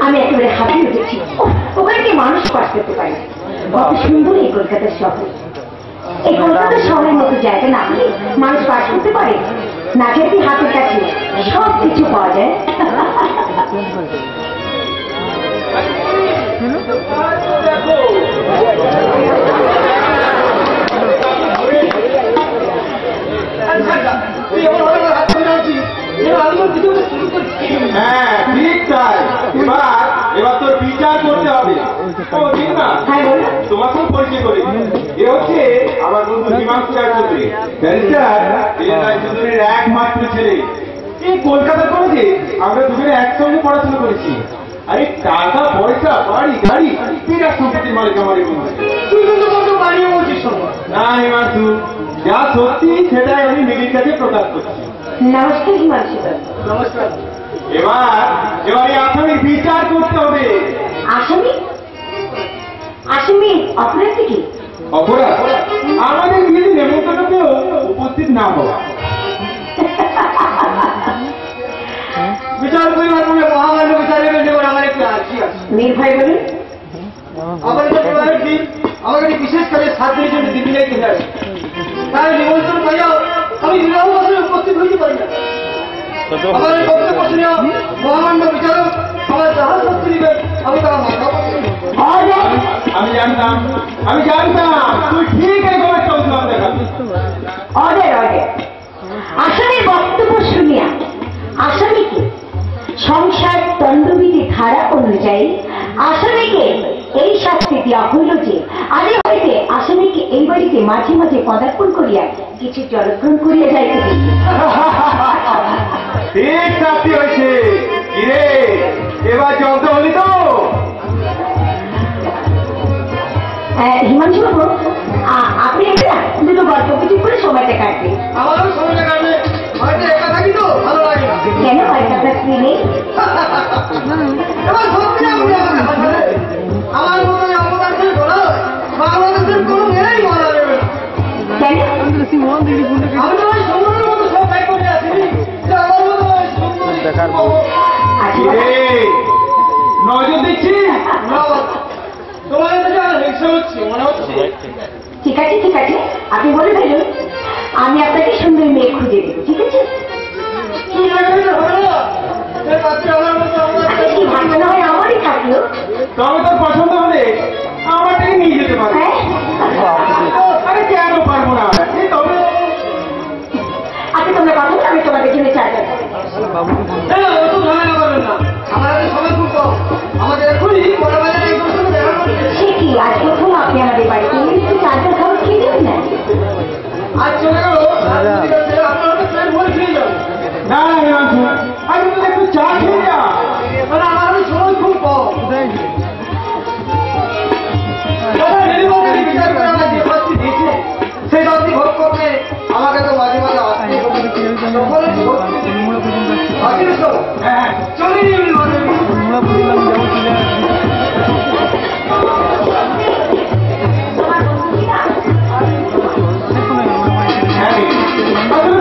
আমি একেবারে হাঁপিয়ে উঠেছি। ওখানে কি মানুষ পাস করতে পারে? কত সুন্দর এই কলকাতার শহর। এই কলকাতার শহরের মতো জায়গা না হলে মানুষ পাস করতে পারে? না খেতে হাতের কাছে সব কিছু পাওয়া যায়। হ্যাঁ ঠিক তাই। এবার তোর বিচার করতে হবে। তোমাকে পরিচয় করি, এ হচ্ছে আমার বন্ধু হিমাংশু রায়চৌধুরী, ব্যারিস্টার রায়চৌধুরীর একমাত্র ছেলে। এই কলকাতা কলেজে আমরা দুজনে একসঙ্গে পড়াশোনা করেছি। আরে টাকা পয়সা বাড়ি গাড়ি বিরাট সম্পত্তির মালিক আমার এই বন্ধু। তুই কিন্তু বন্ধু বাড়িও বলছিস না হিমাংশু, যা সত্যি সেটাই আমি মিডির কাছে প্রকাশ করছি। নমস্কার হিমাংশু। নমস্কার। এবার আসামির বিচার করতে হবে। আসামি? আসামি অপরাধ কি? অপরাধ আমাদের বিয়ের নেমন্তন্নতেও উপস্থিত না হওয়া। বিচার পরিবার বলে মহামান্য বিচারের নেবার আমার একটু আর্জি আছে। মীর ভাই বলুন। আমাদের পরিবারের দিন আমাদের বিশেষ করে 7 দিনের জন্য দিল্লি যাইতে হয়। তাই নিমন্ত্রণ পাইয়াও আমি বিবাহ বছরে উপস্থিত হইতে পারি না। আমাদের বক্তব্য শুনে মহামান্য বিচারক আমার যাহা শক্তি দিবেন আমি তারা মাথা আমি জানতাম তুই ঠিক একবার চলছিলাম দেখাবি। আসামির বক্তব্য শুনিয়া আসামিকে সংসার দণ্ডবিধি ধারা অনুযায়ী আসামিকে এই শাস্তি দেওয়া হইল যে আগে হইতে আসামিকে এই বাড়িতে মাঝে মাঝে পদার্পণ করিয়া কিছু জলগ্রহণ করিয়া যাইতে ঠিক শাস্তি হয়েছে। কিরে এবার জব্দ হলি তো? হিমাংশু বাবু আপনি একটা দুটো গল্প কিছু করে সময়টা কাটবে। আমারও সময়টা কাটবে, হয়তো একা থাকি তো ভালো লাগে না। কেন হয়তো আপনার স্ত্রী নেই? আমার মতো অবদান বলা বাংলাদেশের কোনো মেয়েই মারা যাবে না। কেন? আমি তো সুন্দরের মতো সব তাই করে আছি যে আমার মতো নজর দিচ্ছি তোমার হিংসা হচ্ছে মনে হচ্ছে। ঠিক আছে ঠিক আছে, আপনি বলে ফেলুন, আমি আপনাকে সুন্দর মেয়ে খুঁজে দেবো। ঠিক আছে? আমারই থাকলো। তবে তোর পছন্দ হলে আমারটাকে নিয়ে যেতে পারে। আরে কেন পারবো না? তবে আপনি তোমরা কথা বলো, আমি তোমাদের জন্য চা যাবো। আমাদের সময় খুব কম, আমাদের এখনই সে কি আজ প্রথম আপনি আমাদের বাড়িতে একটু চারটা খাবার খেয়ে দেবেন না? আজ চলে গেল না আমি তো একটু চা খেয়ে যা, আমার সময় খুব কম। সেই শাস্তি ভোগ করতে আমাকে তো মাঝে মাঝে আসতে চলে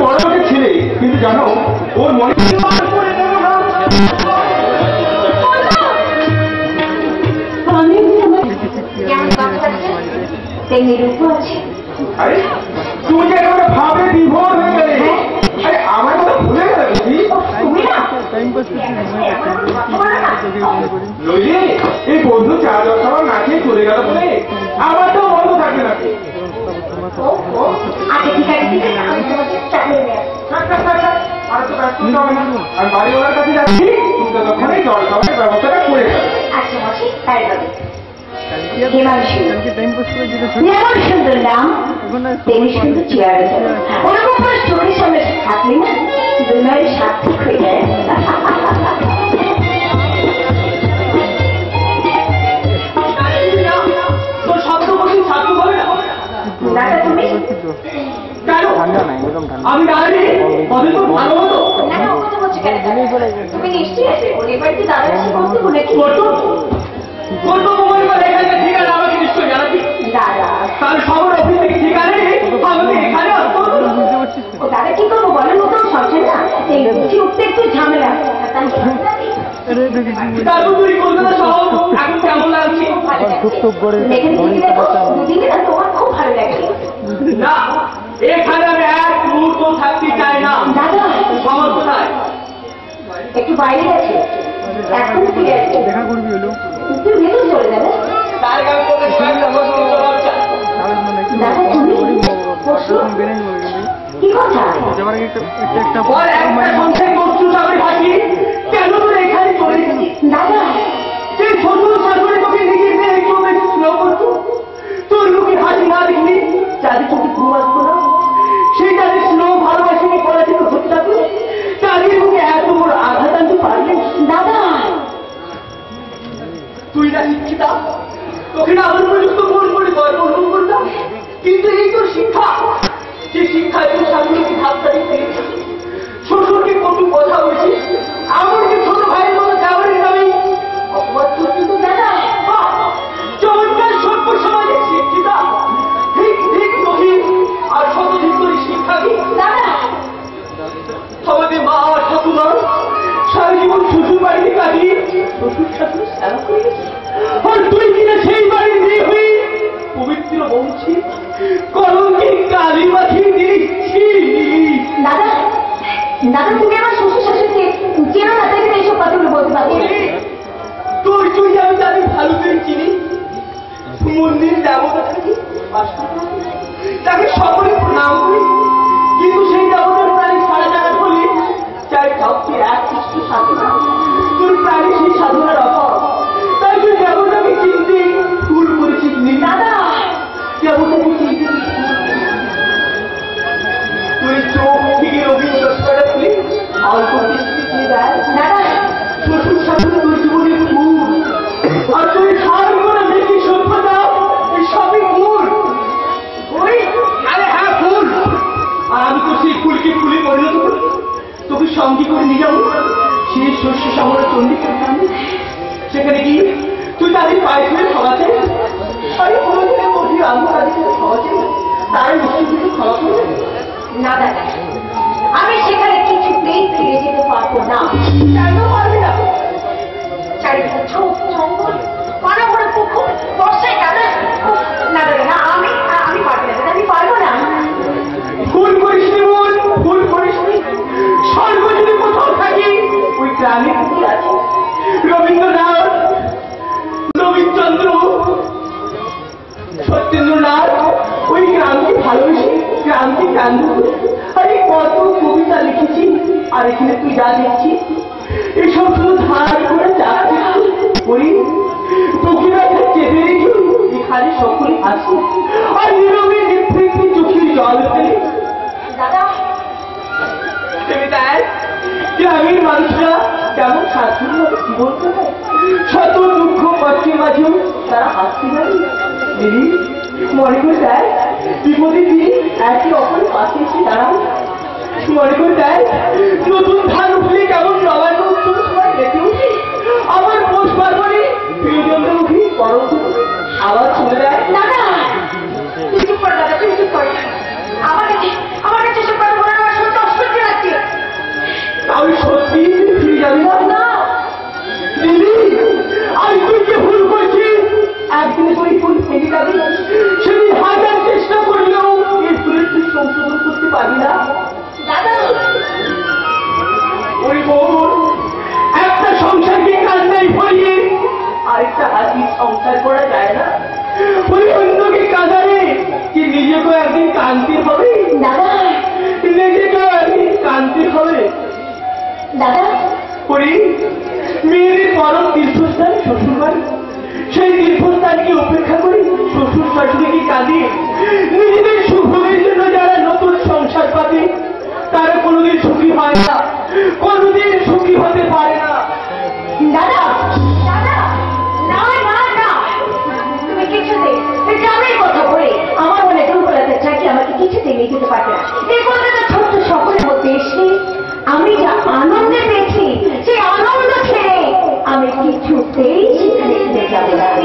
বড় লোকের ছেলে, কিন্তু জানো ওর মনে তুমি যে একটা ভাবে বিভোর হয়ে গেলে। আরে আমার কথা ভুলে গেলে বুঝি এই বন্ধু চা জল খাবার না খেয়ে চলে গেল বলে আমার তো বন্ধ থাকবে না। আর বাড়িওয়ালার কাছে যাচ্ছি, তুমি তো তখনই জল খাবারের ব্যবস্থাটা করে যাবে। আচ্ছা মাসি তাই হবে। যেমন সুন্দর নাম তেমনি সুন্দর চেয়ার, ওরকম করে চোখের সামনে থাকলে না দুনিয়ায় সার্থক হয়ে যায়। তোর শব্দ বলছি সার্থক হবে না? দাদা তুমি আমি দাঁড়িয়ে কত ভালো হতো। তুমি নিশ্চয়ই আছে ওদের বাড়িতে দাদা এসে বলতে নাকি করবো মোবাইল করে এখানে ঠিকানা আমাকে নিশ্চয়ই জানাবি। দাদা তাহলে সবার অফিস থেকে ঠিকানা নেই আমাকে এখানে আসতে হবে। দাদা কি করবো বলেন মতো সবচেয়ে না এই উঠতে একটু ঝামেলা। তারপর তুই কলকাতা শহর এখন কেমন লাগছে? তোমার খুব ভালো লাগে না, এখানে আমি এক মুহূর্ত থাকতে চাই না। দাদা আমার কোথায়? একটু বাইরে আছে, এখন ফিরে আসছে। দেখা করবি হলো তুই ভেতর চলে যাবে। তার আগে আমি তোকে কয়েকটা প্রশ্ন জবাব চাই। দাদা তুমি প্রশ্ন? কি কথা? ওর একটা সংসার করছু সবাই ভাবি কেন তোর এখানে চলে এসেছি? দাদা যে শ্বশুর শাশুড়ি তোকে নিজের মেয়ে একটু বেশি স্নেহ করছো, তোর মুখে হাসি না দেখলি যাদের চোখে ঘুম আসতো না, সেই যাদের স্নেহ ভালোবাসিনি পড়াশিত হত্যা করে তাদের মুখে এত বড় আঘাত আনতে পারলে? দাদা তুই না শিক্ষিতা, তোকে না আমার উপযুক্ত মন করে গর্ব অনুভব করতাম, কিন্তু এই তোর শিক্ষা, যে শিক্ষায় তোর শাশুড়িকে ভাবটা দিতে শ্বশুরকে কটু কথা বলছি, এমনকি ছোট ভাইয়ের মতো ব্যবহারের নামে অপবাদ করছি তো। দাদা চমৎকার সভ্য সমাজের শিক্ষিতা, ঠিক ঠিক রহিম আর শতধিক তোর শিক্ষা কি? দাদা আমাদের মা আর ঠাকুমা সারা জীবন শ্বশুর বাড়িতে কাটিয়ে শ্বশুর শাশুড়ি স্নান করে গেছে, আর তুই কিনা সেই বাড়ির মেয়ে হয়ে পবিত্র বংশী কলঙ্কে কালি মাখিয়ে দিচ্ছি। দাদা দাদা তুমি আমার শ্বশুর শাশুড়িকে চেনো না, তাই এইসব কথাগুলো বলতে পারছো? তোর তুই আমি তাদের ভালো করে চিনি। মন্দির দেবতা থাকি, তাকে সকলে প্রণাম করি, কিন্তু সেই দেবতার প্রাণী সারা জায়গা বলি চাই কাউকে এক কৃষ্ণ সাধনা, তোর প্রাণী সেই সাধনার অভাব, তাই তুই দেবতাকে চিনতে ভুল করেছিস। দাদা দেবতাকে চিনতে তুই চোখ থেকে রবীন্দ্র চশমাটা খুলে অল্প দৃষ্টি দিয়ে দেয়। দাদা শ্বশুর শাশুড়ি তোর জীবনের ফুল, আর তুই সার করে বেশি সভ্যতা এই সবই ফুল। ওই আরে হ্যাঁ ফুল, আর আমি তো সেই ফুলকে ফুলে পরিণত করি, তোকে সঙ্গী করে নিয়ে যাবো সেই শস্য সামরা চন্ডিকার সামনে, সেখানে গিয়ে তুই তাদের পায়ে ফেলে খাওয়াতে, আরে কোনোদিনের মধ্যে আমি তাদের খাওয়াতে তারাই মুসলিমকে খাওয়া করবে না দাদা আমি সেখানে কিছুতেই ফিরে যেতে পারবো না। কেন পারবি না? চারিদিকে ঝোপ জঙ্গল, বড় বড় পুকুর, বর্ষায় কাদা। না দাদা না, আমি আমি পারবো না দাদা, আমি পারবো না। ভুল করিস নি বোন, ভুল করিস নি। স্বর্গ যদি কোথাও থাকি ওই গ্রামে কি আছে? রবীন্দ্রনাথ, রবীন্দ্রচন্দ্র, সত্যেন্দ্রনাথ ওই গ্রামকে ভালোবেসে গ্রামকে গান আরে কত কবিতা লিখেছি, আর এখানে তুই যা দেখছিস এসব শুধু ধার করে যাচ্ছে ওই প্রকৃতি চেপে রেখে এখানে সকলে আছে আর নীরবে নির্ভীক চোখের জল ফেলে। দাদা তুমি তাই গ্রামের মানুষরা কেমন স্বাধীনভাবে জীবন কাটায়, শত দুঃখ কষ্টের মাঝেও তারা হাসতে পারে। দিদি মনে করে দেয় বিপদে দিদি একে অপরের পাশে এসে দাঁড়ায়, মনে করে দেয় নতুন ধান উঠলে কেমন নবান্ন উত্তম সময় ডেকে উঠে, আমার পোষ পার্বণে প্রিয়জনদের মুখে পরম আবার চলে দেয়। দাদা তুই চুপ কর দাদা, তুই চুপ কর। আমার কাছে সব কথা বলার আমার শুনতে অস্বস্তি লাগছে। আমি সত্যি ফিরে যাবি না? না দিদি আজ তুই যে ভুল করছিস একদিন করে ফুল ফেলে যাবি, সেদিন হাজার চেষ্টা করলেও এই ফুলের তুই সংশোধন করতে পারবি না। দাদা ওই বোন একটা সংসারকে কান্নায় ভরিয়ে আরেকটা হাসির সংসার করা যায় না, ওই অন্যকে কাঁদালে কি নিজেকেও একদিন কাঁদতে হবে? দাদা নিজেকেও একদিন কাঁদতে হবে। দাদা করি মেয়েদের পরম তীর্থস্থান শ্বশুরবাড়ি, সেই তীর্থস্থানকে উপেক্ষা করে শ্বশুর শাশুড়িকে কাঁদিয়ে নিজেদের সুখের জন্য যারা নতুন সংসার পাবে তারা কোনোদিন সুখী হয় না, কোনোদিন সুখী হতে পারে না। দাদা দাদা না না না, তুমি কিছুতে গ্রামের কথা বলে আমার মনে দুর্বলতা চাকি আমাকে কিছুতে নিয়ে যেতে পারবে না। এই কলকাতা ছোট্ট সকলের মধ্যে এসে আমি যা আনন্দে পেয়েছি সেই আনন্দ ছেড়ে আমি কিছুতেই সেখানে ফিরে যাবো না।